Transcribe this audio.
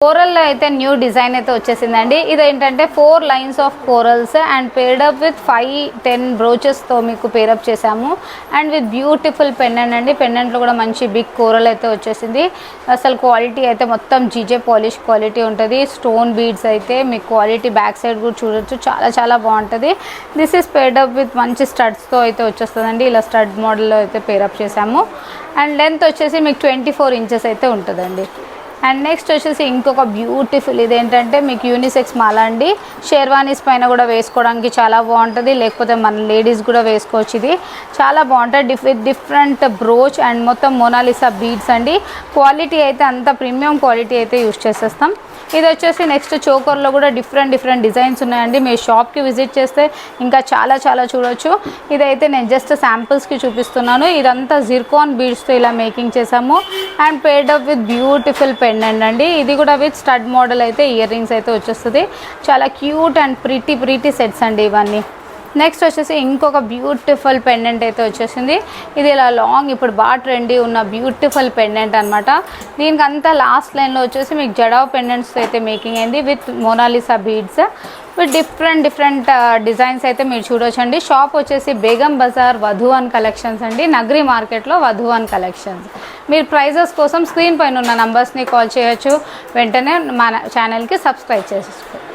కోరల్లో అయితే new design అయితే వచ్చేసిందండి. ఇదేంటంటే 4 lines of corals and paired up with 5-10 బ్రోచెస్తో మీకు పేరప్ చేసాము. అండ్ విత్ బ్యూటిఫుల్ పెండెంట్ అండి. పెండెంట్లో కూడా మంచి బిగ్ కోరల్ అయితే వచ్చేసింది. అసలు క్వాలిటీ అయితే మొత్తం జీజే పాలిష్ క్వాలిటీ ఉంటుంది. స్టోన్ బీడ్స్ అయితే మీకు క్వాలిటీ బ్యాక్ సైడ్ కూడా చూడొచ్చు, చాలా చాలా బాగుంటుంది. This is paired up with మంచి స్టడ్స్తో అయితే వచ్చేస్తుందండి. ఇలా స్టడ్ మోడల్లో అయితే పేరప్ చేసాము. అండ్ లెంత్ వచ్చేసి మీకు 24 ఇంచెస్ అయితే ఉంటుందండి. అండ్ నెక్స్ట్ వచ్చేసి ఇంకొక బ్యూటిఫుల్ ఇదేంటంటే మీకు యూనిసెక్స్ మాల అండి. షేర్వానీస్ పైన కూడా వేసుకోవడానికి చాలా బాగుంటుంది, లేకపోతే మన లేడీస్ కూడా వేసుకోవచ్చు. ఇది చాలా బాగుంటుంది విత్ డిఫరెంట్ బ్రోచ్ అండ్ మొత్తం మోనాలిసా బీడ్స్ అండి. క్వాలిటీ అయితే అంత ప్రీమియం క్వాలిటీ అయితే యూస్ చేసేస్తాం. ఇది వచ్చేసి నెక్స్ట్ చోకర్లో కూడా డిఫరెంట్ డిజైన్స్ ఉన్నాయండి. మీరు షాప్కి విజిట్ చేస్తే ఇంకా చాలా చాలా చూడొచ్చు. ఇదైతే నేను జస్ట్ శాంపిల్స్కి చూపిస్తున్నాను. ఇదంతా జిర్కాన్ బీడ్స్తో ఇలా మేకింగ్ చేసాము. And paired up with beautiful pendant అండి. ఇది కూడా విత్ స్టడ్ మోడల్ అయితే ఇయర్ రింగ్స్ అయితే వచ్చేస్తుంది. చాలా క్యూట్ అండ్ ప్రిటీ సెట్స్ అండి ఇవన్నీ. నెక్స్ట్ వచ్చేసి ఇంకొక బ్యూటిఫుల్ పెండెంట్ అయితే వచ్చేసింది. ఇది ఇలా లాంగ్ ఇప్పుడు బాగా ట్రెండీ ఉన్న బ్యూటిఫుల్ పెండెంట్ అనమాట. దీనికి అంతా లాస్ట్ లైన్లో వచ్చేసి మీకు జడావ్ పెండెంట్స్తో అయితే మేకింగ్ అయింది with Monalisa beads with different designs అయితే మీరు చూడొచ్చండి. షాప్ వచ్చేసి బేగం బజార్ వధువన్ కలెక్షన్స్ అండి, నగరి మార్కెట్లో వధువన్ కలెక్షన్స్. మీరు ప్రైజెస్ కోసం స్క్రీన్ పైన ఉన్న నంబర్స్ని కాల్ చేయొచ్చు. వెంటనే మన ఛానల్కి సబ్స్క్రైబ్ చేసుకోండి.